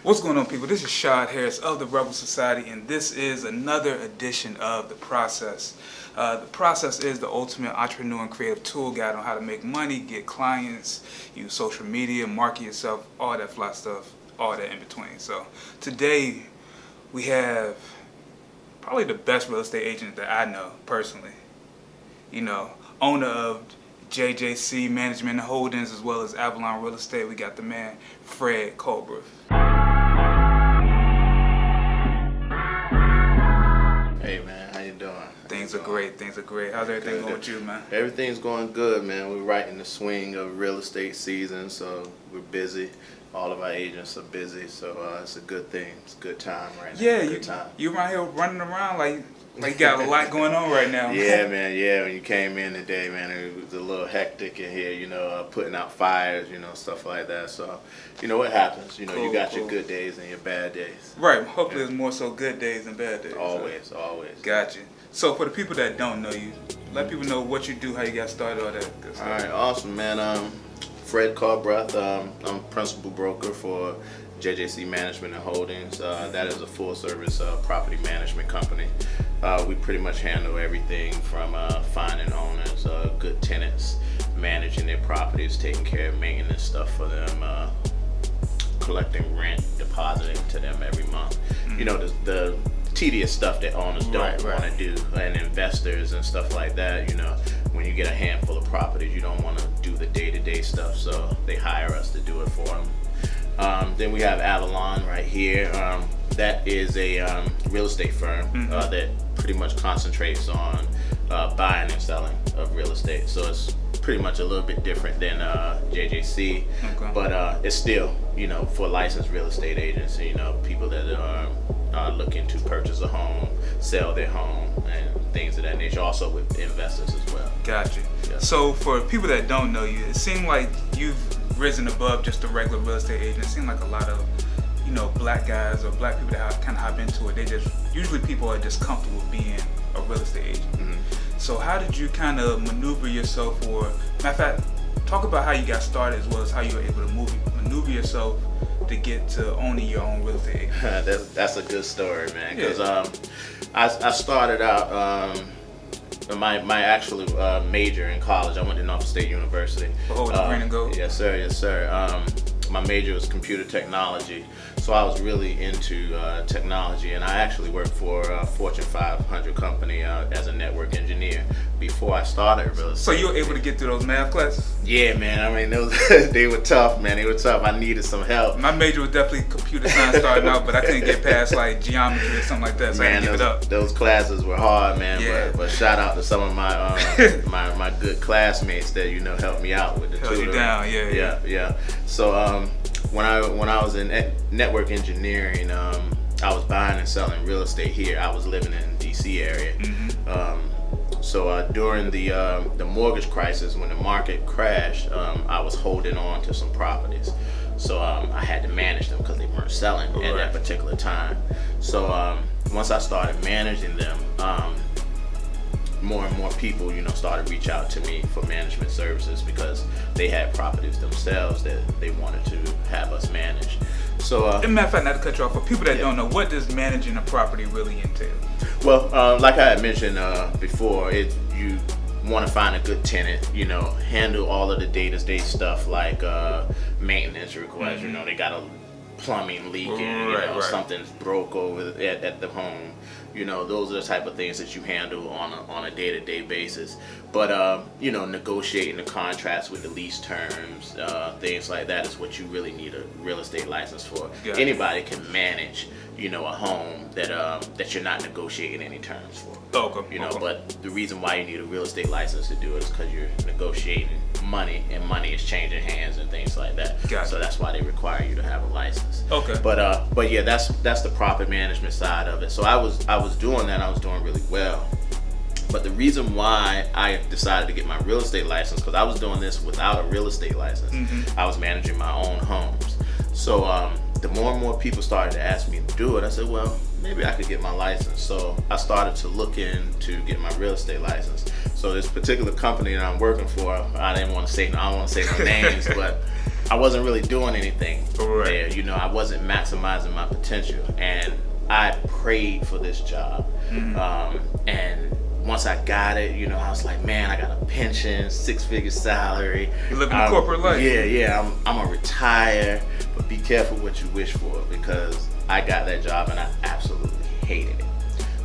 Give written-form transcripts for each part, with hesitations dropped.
What's going on, people? This is Shad Harris of the Rebel Society, and this is another edition of The Process. The Process is the ultimate entrepreneur and creative tool guide on how to make money, get clients, use social media, market yourself, all that fly stuff, all that in between. So today we have probably the best real estate agent that I know personally. You know, owner of JJC Management and Holdings as well as Avalon Real Estate. We got the man Fred Culbreath. Hey man, how you doing? Things are great. How's everything going with you, man? Everything's going good, man. We're right in the swing of real estate season, so we're busy. All of our agents are busy, so it's a good thing. It's a good time right now. Yeah, good time. you around here running around like you got a lot going on right now. Yeah, man. Yeah, when you came in today, man, it was a little hectic in here. You know, putting out fires, you know, stuff like that. So, you know what happens. You know, you got your good days and your bad days. Right. Hopefully, it's more so good days than bad days. Always, always. Gotcha. So, for the people that don't know you, let people know what you do, how you got started, all that good stuff. All right, awesome, man. Fred Culbreath. I'm principal broker for JJC Management and Holdings. That is a full-service property management company. We pretty much handle everything from finding owners, good tenants, managing their properties, taking care of maintenance stuff for them, collecting rent, depositing to them every month. Mm-hmm. You know, the tedious stuff that owners don't want to do, and investors and stuff like that. You know, when you get a handful of properties, you don't want to do the day-to-day stuff, so they hire us to do it for them. Then we have Avalon right here. That is a real estate firm that pretty much concentrates on buying and selling of real estate. So it's pretty much a little bit different than JJC, but it's still, you know, for licensed real estate agents, you know, people that are looking to purchase a home, sell their home, and things of that nature. Also with investors as well. Gotcha. Yeah. So for people that don't know you, it seemed like you've risen above just a regular real estate agent. It seemed like a lot of, you know, black guys or black people that kind of hop into it, usually people are just comfortable being a real estate agent. Mm-hmm. So how did you kind of maneuver yourself, or matter of fact, talk about how you got started as well as how you were able to maneuver yourself to get to owning your own real estate agent. That's a good story, man, because I started out, my actual major in college, I went to Norfolk State University. Oh, the green and gold? Yes, sir, yes, sir. My major was computer technology, so I was really into technology, and I actually worked for a Fortune 500 company as a network engineer before I started real estate. So you were able to get through those math classes? Yeah, man. I mean, they were tough, man. They were tough. I needed some help. My major was definitely computer science starting out, but I couldn't get past like geometry or something like that, so I had to give it up. Those classes were hard, man. Yeah. But shout out to some of my my good classmates that, you know, helped me out with the tutoring. Held you down, yeah. So when I was in network engineering, I was buying and selling real estate here. I was living in the DC area. Mm-hmm. So during the mortgage crisis, when the market crashed, I was holding on to some properties. So I had to manage them because they weren't selling at that particular time. So once I started managing them, more and more people, you know, started to reach out to me for management services because they had properties themselves that they wanted to have us manage. So, as a matter of fact, not to cut you off, for people that don't know, what does managing a property really entail? Well, like I had mentioned before, you want to find a good tenant, you know, handle all of the day-to-day stuff like maintenance requests. Mm-hmm. You know, they got a plumbing leak and something's broke over at the home. You know, those are the type of things that you handle on a day-to-day basis. But you know, negotiating the contracts with the lease terms, things like that is what you really need a real estate license for. Gotcha. Anybody can manage, you know, a home that you're not negotiating any terms for. You know, but the reason why you need a real estate license to do it is because you're negotiating money, and money is changing hands and things like that. Gotcha. So that's why they require you to have a license. Okay. But yeah, that's the property management side of it. So I was doing that. I was doing really well. But the reason why I decided to get my real estate license, because I was doing this without a real estate license. Mm-hmm. I was managing my own homes. So the more and more people started to ask me to do it, I said, well, maybe I could get my license. So I started to look into get my real estate license. So this particular company that I'm working for, I don't want to say no names, but I wasn't really doing anything Right. there. You know, I wasn't maximizing my potential, and I prayed for this job. And once I got it, you know, I was like, man, I got a pension, 6-figure salary. You living the corporate life. Yeah. I'm gonna retire, but be careful what you wish for, because I got that job and I absolutely hated it.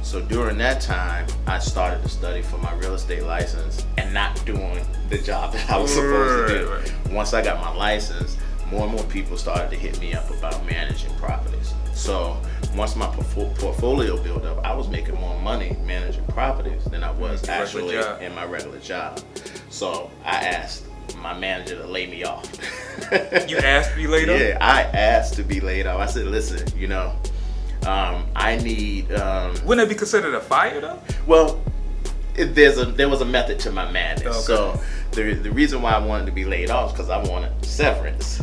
So during that time, I started to study for my real estate license and not doing the job that I was supposed to do. Right. Once I got my license, more and more people started to hit me up about managing properties. So once my portfolio built up, I was making more money managing properties than I was actually in my regular job. So I asked my manager to lay me off. You asked to be laid off? Yeah, I asked to be laid off. I said, listen, you know, I need. Wouldn't it be considered a fire though? Well, there was a method to my madness. Okay. So the reason why I wanted to be laid off is because I wanted severance.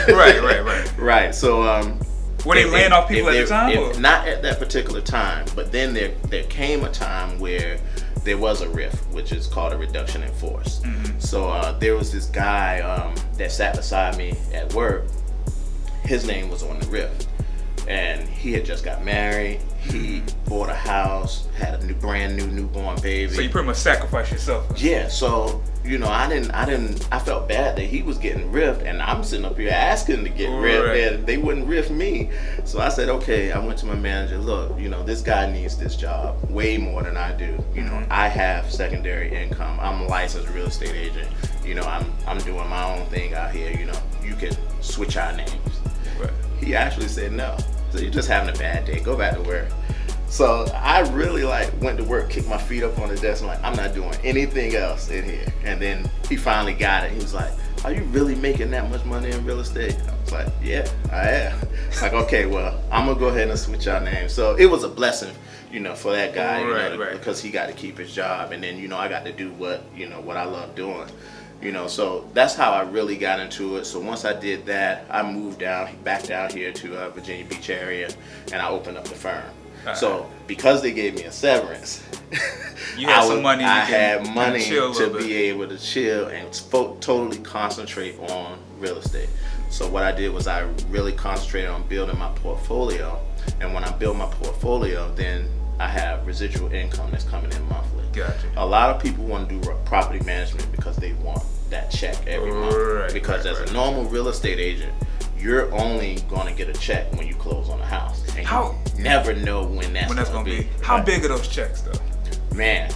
Right. Right. So were they laying off people at the time? Or? Not at that particular time, but then there came a time where there was a RIF, which is called a reduction in force. So there was this guy that sat beside me at work. His name was on the RIF, and he had just got married. He bought a house, had a brand new newborn baby. So you pretty much sacrificed yourself. Yeah, so you know, I felt bad that he was getting riffed, and I'm sitting up here asking to get riffed, and they wouldn't riff me. So I said, okay. I went to my manager. Look, you know, this guy needs this job way more than I do. You know, I have secondary income. I'm a licensed real estate agent. You know, I'm doing my own thing out here. You know, you can switch our names. Right. He actually said no. So you're just having a bad day. Go back to work. So I really went to work, kicked my feet up on the desk, and I'm not doing anything else in here. And then he finally got it. He was like, are you really making that much money in real estate? I was like, yeah, I am. Like, okay, well, I'm gonna go ahead and switch our names. So it was a blessing, you know, for that guy, because he got to keep his job, and then, you know, I got to do what I love doing. You know, so that's how I really got into it. So once I did that, I moved back down here to Virginia Beach area, and I opened up the firm. So because they gave me a severance, you had some money. I had money to be able to chill and totally concentrate on real estate. So what I did was I really concentrated on building my portfolio, and when I build my portfolio, then I have residual income that's coming in monthly. Gotcha. A lot of people want to do property management because they want that check every month. Because as a normal real estate agent, you're only going to get a check when you close on a house. And you never know when that's going to be. How big are those checks though? Man,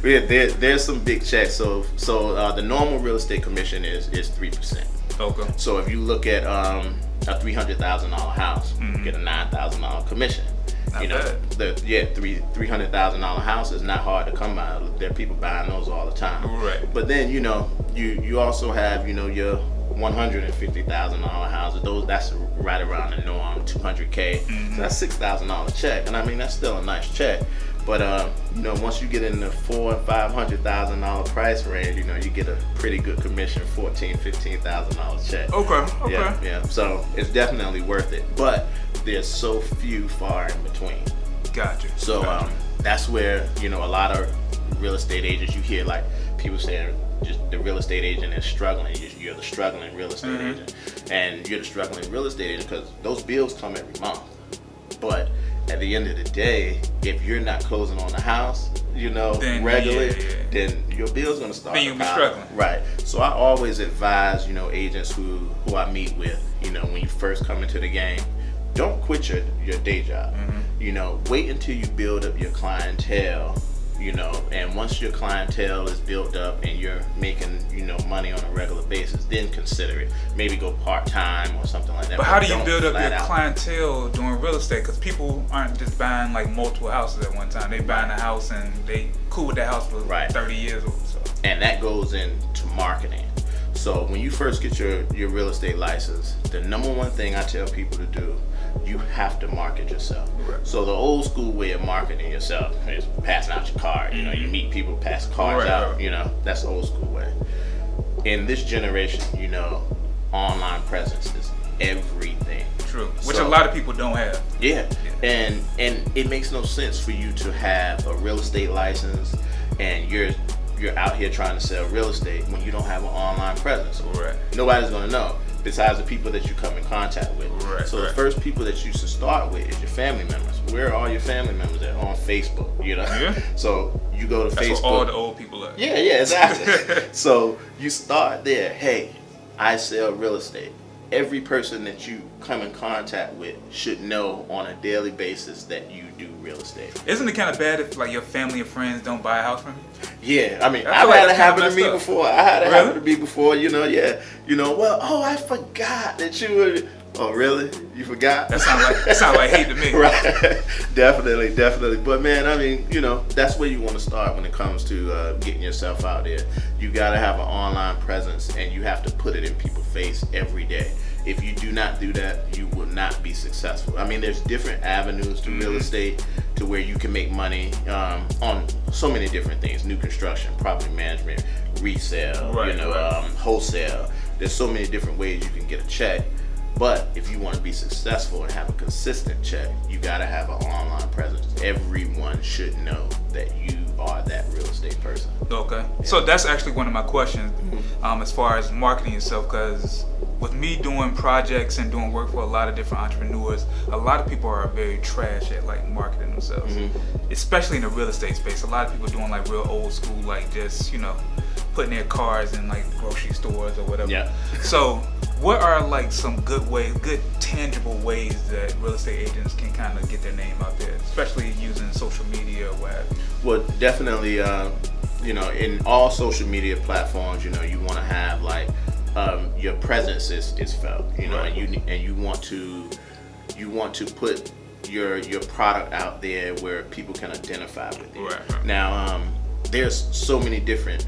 there's some big checks. So the normal real estate commission is 3%. Okay. So if you look at a $300,000 house, you get a $9,000 commission. Not bad. $300,000 house is not hard to come by. There are people buying those all the time. Right. But then, you know, you also have, you know, your $150,000 houses. That's right around the norm. $200K. So that's $6,000 check, and I mean that's still a nice check. But you know, once you get in the $400,000 and $500,000 price range, you know, you get a pretty good commission, $14,000-$15,000 check. Okay. Yeah. So it's definitely worth it. But there's so few far in between. Gotcha. So that's where, you know, a lot of real estate agents, you hear like people saying just the real estate agent is struggling. You're the struggling real estate agent, and you're the struggling real estate agent because those bills come every month. But at the end of the day, if you're not closing on the house, you know, regularly, then your bill's gonna start. Then you'll be struggling. Right. So I always advise, you know, agents who I meet with, you know, when you first come into the game, don't quit your day job. You know, wait until you build up your clientele. You know, and once your clientele is built up and you're making, you know, money on a regular basis, then consider it. Maybe go part-time or something like that. But how do you build up your clientele doing real estate? Because people aren't just buying like multiple houses at one time. They buying a house and they cool with that house for 30 years or so. And that goes into marketing. So when you first get your real estate license, the number one thing I tell people to do, you have to market yourself. Right. So the old school way of marketing yourself is passing out your card. You know, you meet people, pass cards out. You know, that's the old school way. In this generation, you know, online presence is everything. True. Which a lot of people don't have. Yeah. And it makes no sense for you to have a real estate license and you're you're out here trying to sell real estate when you don't have an online presence. Right. Nobody's gonna know besides the people that you come in contact with. Right, so the first people that you should start with is your family members. Where are all your family members at? On Facebook, you know? Yeah. So you go to That's Facebook. where all the old people are. Yeah, exactly. So you start there. Hey, I sell real estate. Every person that you come in contact with should know on a daily basis that you do real estate. Isn't it kind of bad if like your family and friends don't buy a house from you? Yeah, I mean, I I've feel like had it that's kinda happen to messed me up. before. I had it Really? happen to me before, well, oh, I forgot that you were, oh, really? You forgot? That sounds like hate to me. Right. Definitely. But man, I mean, that's where you want to start when it comes to getting yourself out there. You got to have an online presence and you have to put it in people's face every day. If you do not do that, you will not be successful. I mean, there's different avenues to real estate to where you can make money on so many different things: new construction, property management, resale, Right. wholesale. There's so many different ways you can get a check. But if you want to be successful and have a consistent check, you got to have an online presence. Everyone should know that you are that real estate person. Okay. So that's actually one of my questions as far as marketing yourself, because with me doing projects and doing work for a lot of different entrepreneurs, a lot of people are very trash at like marketing themselves, especially in the real estate space. A lot of people doing like real old school, like just, putting their cars in like grocery stores or whatever. Yeah. So what are like some good tangible ways that real estate agents can kind of get their name out there, especially using social media or what have you? Well, definitely, in all social media platforms, you want to have like your presence is felt, Right. and you want to put your product out there where people can identify with you. Right. Now, there's so many different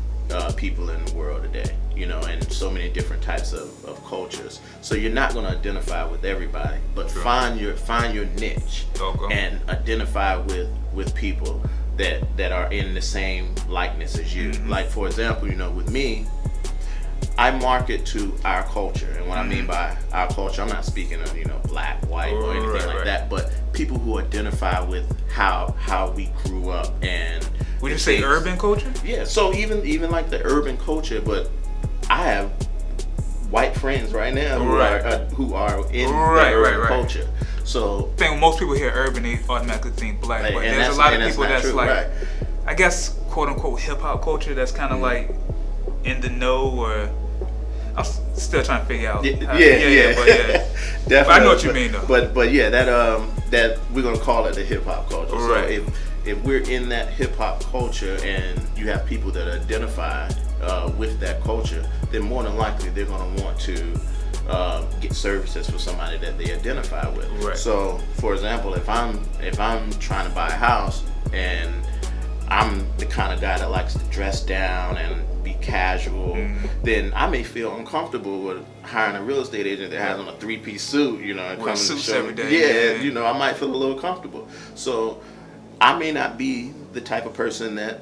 people in the world today, and so many different types of cultures. So you're not going to identify with everybody, but Sure. find your niche. Okay. And identify with people that are in the same likeness as you. Like, for example, with me, I market to our culture. And what I mean by our culture, I'm not speaking of, black, white, or anything Right, like right. that, but people who identify with how we grew up. And Would you the say things- urban culture? Yeah, so even like the urban culture, but I have white friends right now who are in Right, the urban right. culture. So I think when most people hear urban, they automatically think black, Like, but and there's that's- a lot of and that's people not that's true, like, right. I guess, quote unquote, hip hop culture that's kind of like in the know, or I'm still trying to figure out. Yeah. But yeah. Definitely. But I know what you mean, though. But yeah, that we're gonna call it the hip hop culture. Right. So if we're in that hip hop culture and you have people that identify with that culture, then more than likely they're gonna want to get services for somebody that they identify with. Right. So, for example, if I'm trying to buy a house and I'm the kind of guy that likes to dress down and be casual, then I may feel uncomfortable with hiring a real estate agent that has on a 3-piece suit, and Wear coming to suits show every me. day, Yeah, I might feel a little comfortable. So I may not be the type of person that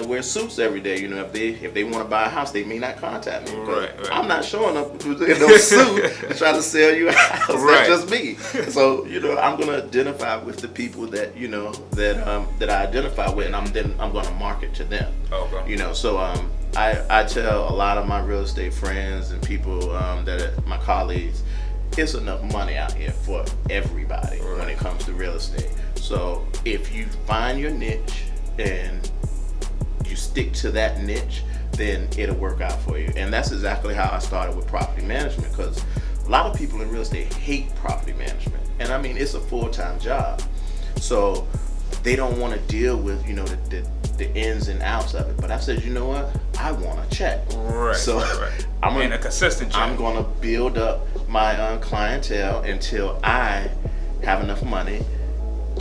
wears suits every day. If they want to buy a house, they may not contact me. Right. I'm not showing up in no suit to try to sell you a house. Right. That's just me. So I'm gonna identify with the people that that I identify with, and I'm gonna market to them. Okay. So I tell a lot of my real estate friends and people that are my colleagues, it's enough money out here for everybody when it comes to real estate. So if you find your niche and you stick to that niche, then it'll work out for you. And that's exactly how I started with property management, because a lot of people in real estate hate property management. And I mean, it's a full-time job. So they don't want to deal with, the ins and outs of it. But I said, you know what? I want a check. Right. So right. I'm And a consistent check. I'm going to build up my clientele until I have enough money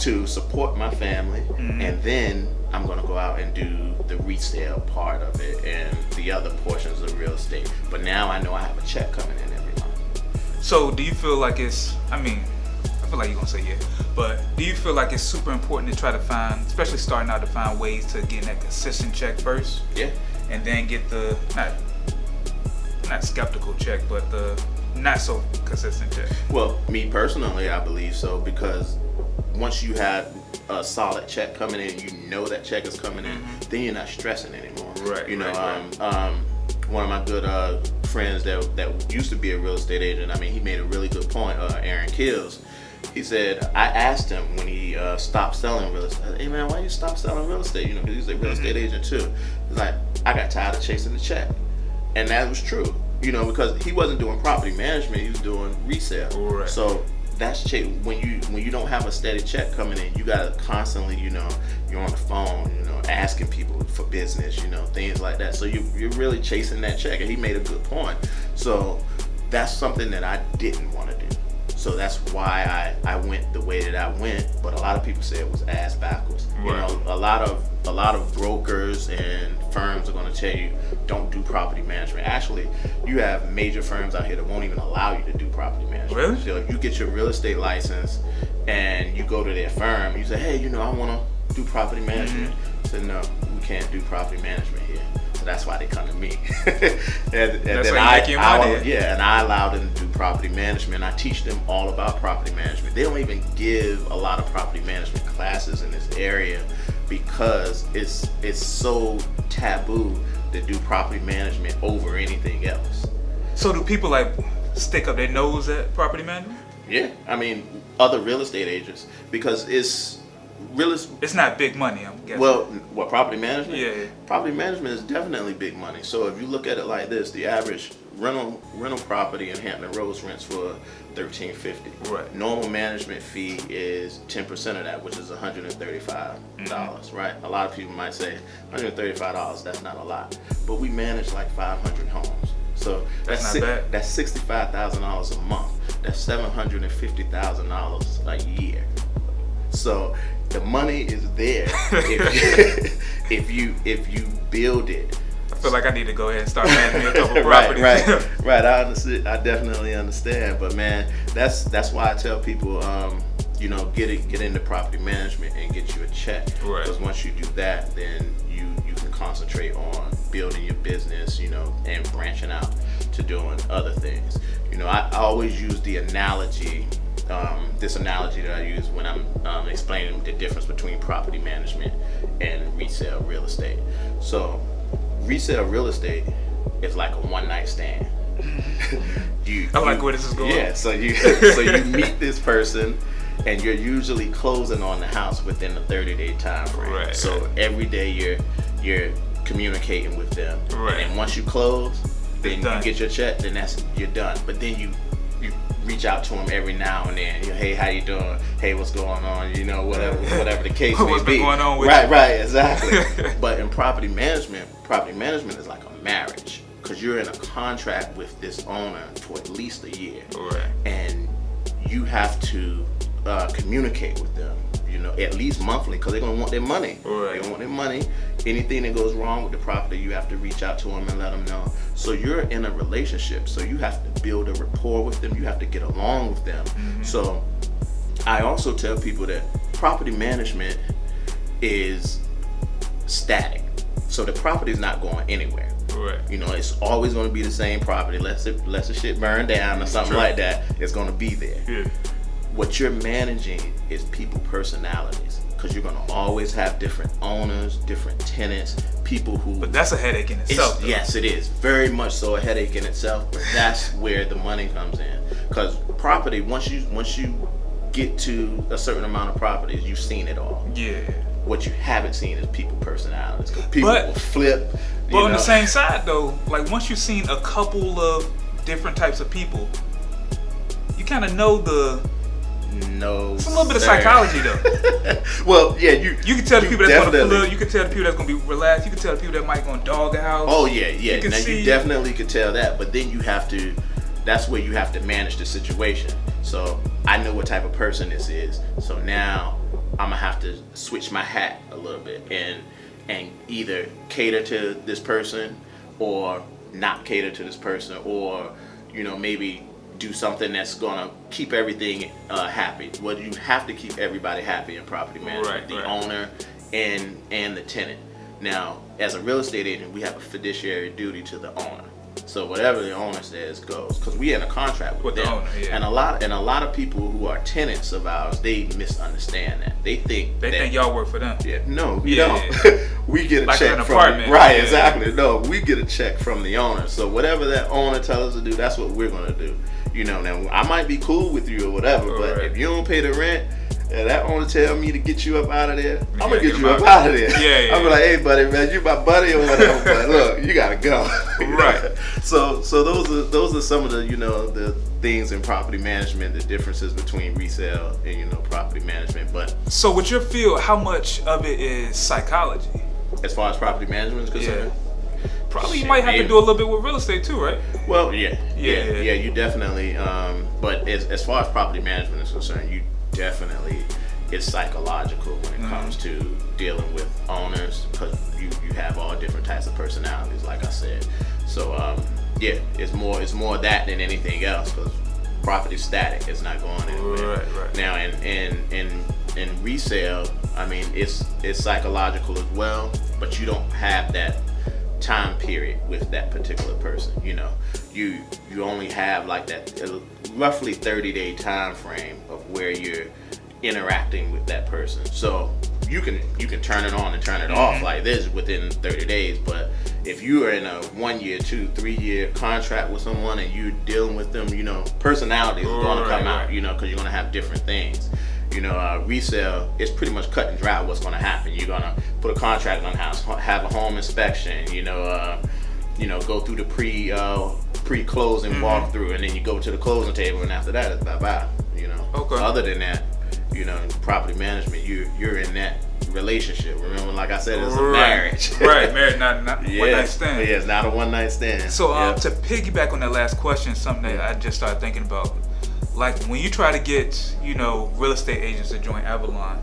to support my family, and then I'm going to go out and do the resale part of it and the other portions of real estate. But now I know I have a check coming in every month. So do you feel like it's, I feel like you're going to say yeah, but do you feel like it's super important to try to find, especially starting out, to find ways to get that consistent check first? Yeah. And then get the, not skeptical check, but the not so consistent check? Well, me personally, I believe so, because once you have a solid check coming in, you know that check is coming in, then you're not stressing anymore. Right. You know, right. One of my good friends that used to be a real estate agent, I mean, he made a really good point, Aaron Kills. He said, I asked him when he stopped selling real estate, hey man, why you stop selling real estate? You know, because he's a real estate agent too. He's like, I got tired of chasing the check. And that was true, you know, because he wasn't doing property management, he was doing resale. Right. So that's when you don't have a steady check coming in, you gotta constantly, you know, you're on the phone, you know, asking people for business, you know, things like that. So you're really chasing that check, and he made a good point. So that's something that I didn't want to do. So that's why I went the way that I went. But a lot of people say it was ass backwards. Right. You know, a lot of brokers and firms are going to tell you don't do property management. Actually, you have major firms out here that won't even allow you to do property management. Really? So if you get your real estate license and you go to their firm, you say, hey, you know, I want to do property management. Say, no, we can't do property management here. So that's why they come to me. and that's then why you make your money. and I allow them to do property management. I teach them all about property management. They don't even give a lot of property management classes in this area because it's so taboo to do property management over anything else. So do people like stick up their nose at property management? Yeah, I mean other real estate agents, because it's not big money, I'm guessing. Well, what, property management? Yeah. Property management is definitely big money. So if you look at it like this, the average rental property in Hampton Roads rents for $13.50. Right. Normal management fee is 10% of that, which is $135. Right. A lot of people might say $135. That's not a lot, but we manage like 500 homes. So that's not bad. That's $65,000 a month. That's $750,000 a year. So the money is there if you build it. I feel like I need to go ahead and start managing a couple properties. Right. I definitely understand, but man, that's why I tell people, you know, get into property management and get you a check. Right. Because once you do that, then you can concentrate on building your business, you know, and branching out to doing other things. You know, I always use the analogy. This analogy that I use when I'm explaining the difference between property management and resale real estate. So resale real estate is like a one-night stand. I like where this is going. Yeah, so you meet this person and you're usually closing on the house within a 30-day time frame. Right. So every day you're communicating with them. Right. And once you close, then you get your check, then you're done. But then you reach out to them every now and then. You know, hey, how you doing? Hey, what's going on? You know, whatever the case may be. What's been going on with right, exactly. But in property management is like a marriage, because you're in a contract with this owner for at least a year. Right. And you have to communicate with them, you know, at least monthly, because they're gonna want their money. Right. They want their money. Anything that goes wrong with the property, you have to reach out to them and let them know. So you're in a relationship, so you have to build a rapport with them. You have to get along with them. So I also tell people that property management is static. So the property is not going anywhere. Right. You know, it's always going to be the same property. Unless the shit burn down or something like that, it's going to be there. Yeah. What you're managing is people personalities, because you're going to always have different owners, different tenants, people who... But that's a headache in itself. Yes, it is. Very much so a headache in itself, but that's where the money comes in. Because property, once you get to a certain amount of properties, you've seen it all. Yeah. What you haven't seen is people personalities. Because people will flip. But on the same side, though, like once you've seen a couple of different types of people, you kind of know it's a little bit of psychology, though. Well, yeah, you can tell the people that's gonna flip. You can tell the people that's gonna be relaxed. You can tell the people that might gonna dog a house. Oh yeah. You definitely could tell that, but then you have to. That's where you have to manage the situation. So I know what type of person this is. So now I'm gonna have to switch my hat a little bit and either cater to this person or not cater to this person, or you know, maybe do something that's gonna keep everything happy. Well, you have to keep everybody happy in property management, the owner and the tenant. Now, as a real estate agent, we have a fiduciary duty to the owner. So whatever the owner says goes, because we in a contract with the them. owner, yeah. And a lot of people who are tenants of ours, they misunderstand that. They think y'all work for them. Yeah, no, we Yeah, don't. yeah. We get a Like check an from apartment. right, Yeah. exactly. No, we get a check from the owner. So whatever that owner tells us to do, that's what we're gonna do. You know, now I might be cool with you or whatever, but Right. if you don't pay the rent, and that owner tell me to get you up out of there, I'm gonna get get him you up out. out of there. Yeah, yeah. I'm like, hey buddy, man, you my buddy or whatever, but look, you gotta go. Right. So those are some of the, you know, the things in property management, the differences between resale and, you know, property management. But So with your field, how much of it is psychology? as far as property management is concerned, Probably you might have to do a little bit with real estate too, right? well, yeah, Yeah. you definitely. But as far as property management is concerned, you definitely, it's psychological when it comes to dealing with owners, because you have all different types of personalities, like I said. So yeah, it's more that than anything else, because property's static, it's not going anywhere. Right. Now in resale, I mean, it's psychological as well, but you don't have that time period with that particular person. You know, you only have like that roughly 30-day time frame of where you're interacting with that person. So you can turn it on and turn it off like this within 30 days. But if you are in a 1 year, 2, 3 year contract with someone and you're dealing with them, you know, personalities are going to come out, you know, because you're going to have different things. You know, resale, it's pretty much cut and dry what's going to happen. You're going to put a contract on the house, have a home inspection, you know, go through the pre-closing walkthrough, and then you go to the closing table, and after that, it's bye-bye, you know. Okay. Other than that, you know, in property management, you're in that relationship. Remember, like I said, it's a marriage. Right, marriage, not Yeah. one night stand. Yeah, it's not a one-night stand. So Yeah. to piggyback on that last question, something that I just started thinking about, like when you try to get, you know, real estate agents to join Avalon,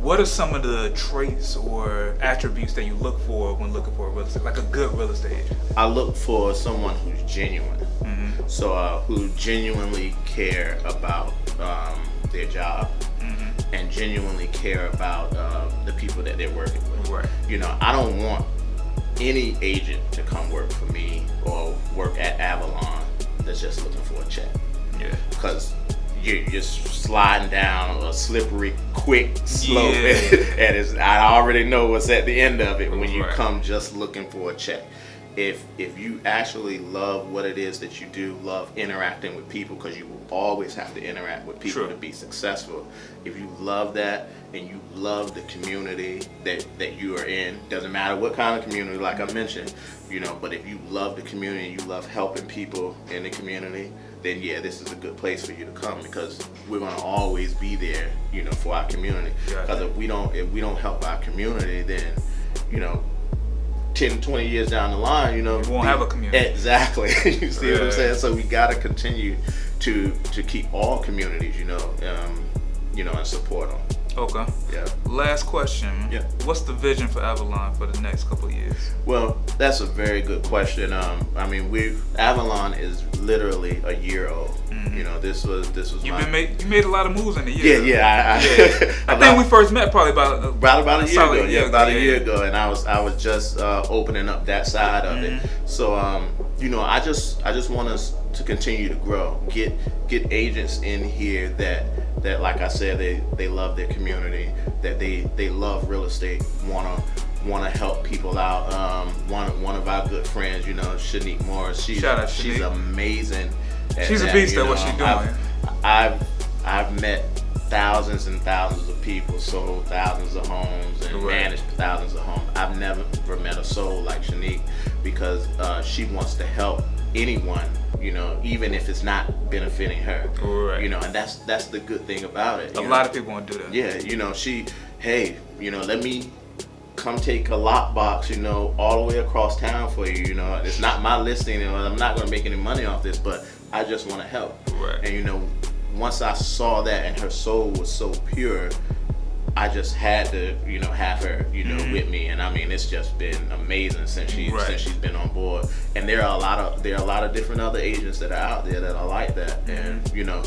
what are some of the traits or attributes that you look for when looking for a real estate, like a good real estate agent? I look for someone who's genuine. So who genuinely care about their job and genuinely care about the people that they're working with. Right. You know, I don't want any agent to come work for me or work at Avalon that's just looking for a check. Yeah. Because you're just sliding down a slippery, quick slope, and I already know what's at the end of it when you come just looking for a check. If you actually love what it is that you do, love interacting with people, because you will always have to interact with people to be successful. If you love that and you love the community that you are in, doesn't matter what kind of community, like I mentioned, you know, but if you love the community and you love helping people in the community, then yeah, this is a good place for you to come, because we're going to always be there, you know, for our community. Because if we don't help our community, then, you know, 10, 20 years down the line, you know, we won't have a community. Exactly. You see what I'm saying? So we got to continue to keep all communities, you know, and support them. Okay. Yeah. Last question. Yeah. What's the vision for Avalon for the next couple of years? Well, that's a very good question. I mean, Avalon is literally a year old. You know, this was You my... made a lot of moves in the year. Yeah. I think we first met probably about a year ago. Yeah, about a year ago. ago, and I was just opening up that side of it. So you know, I just want us to continue to grow, get agents in here that like I said, they love their community, that they love real estate, wanna help people out. One of our good friends, you know, Shanique Morris, she's amazing. She's a beast at what she's doing. I've met thousands and thousands of people, sold thousands of homes, and managed thousands of homes. I've never met a soul like Shanique, because she wants to help anyone, you know, even if it's not benefiting her. You know, and that's the good thing about it. A lot of people want to do that. Yeah, you know, hey, you know, let me come take a lockbox, you know, all the way across town for you. You know, it's not my listing, and I'm not going to make any money off this, but I just want to help. And you know, once I saw that and her soul was so pure, I just had to, you know, have her, you know, with me. And I mean, it's just been amazing since she's been on board. And there are a lot of different other agents that are out there that are like that. And you know,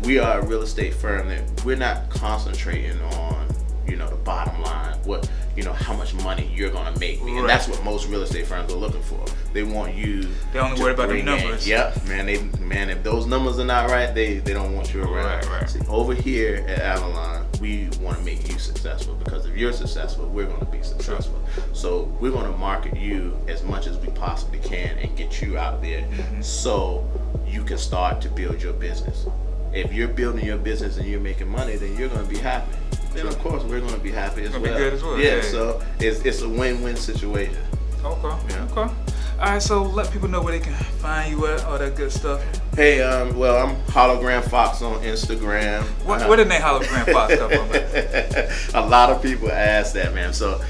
we are a real estate firm that we're not concentrating on, you know, the bottom line. What, how much money you're gonna make me, and that's what most real estate firms are looking for. They want you. They only worry about the numbers. Yep, man. If those numbers are not right, they don't want you around. Right. See, over here at Avalon, we want to make you successful, because if you're successful, we're going to be successful. So we're going to market you as much as we possibly can and get you out there, so you can start to build your business. If you're building your business and you're making money, then you're going to be happy. Then of course we're going to be happy as well. Be good as well. Yeah, so it's a win-win situation. Okay. Yeah. Okay. All right, so let people know where they can find you at, all that good stuff. Hey, well, I'm Hologram Fox on Instagram. Where did the name Hologram Fox come from, man? A lot of people ask that, man. So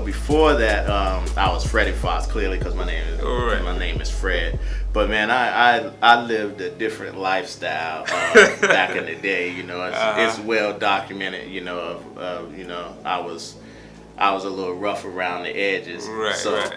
before that, I was Freddie Fox, clearly, because my name is Fred. But man, I lived a different lifestyle back in the day. It's well documented. I was a little rough around the edges. Right.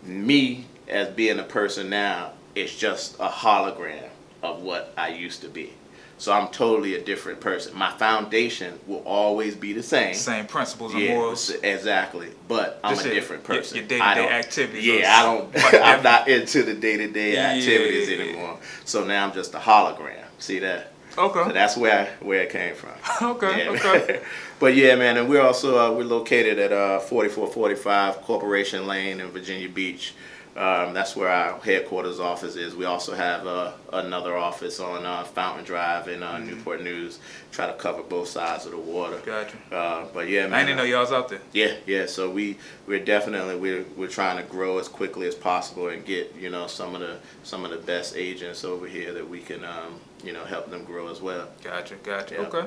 Me as being a person now, it's just a hologram of what I used to be. So I'm totally a different person. My foundation will always be the same. Same principles and morals. Exactly. But I'm a different person. Your day-to-day activities. Yeah, I'm not into the day-to-day activities anymore. So now I'm just a hologram. See that? Okay. So that's where it came from. Okay. But yeah, man, and we're also we're located at 4445 Corporation Lane in Virginia Beach. That's where our headquarters office is. We also have another office on Fountain Drive in Newport News. Try to cover both sides of the water. Gotcha. But yeah, man. I didn't know y'all was out there. Yeah. So we're definitely we're trying to grow as quickly as possible and get some of the best agents over here that we can help them grow as well. Gotcha. Yeah. Okay.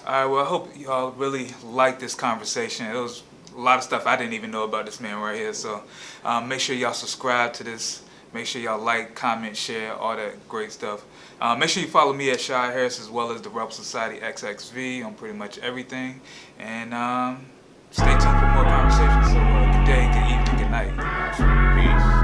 All right. Well, I hope y'all really like this conversation. It was a lot of stuff I didn't even know about this man right here. So make sure y'all subscribe to this. Make sure y'all like, comment, share, all that great stuff. Make sure you follow me at Shy Harris, as well as the Rebel Society XXV on pretty much everything. And stay tuned for more conversations. So good day, good evening, good night. Peace.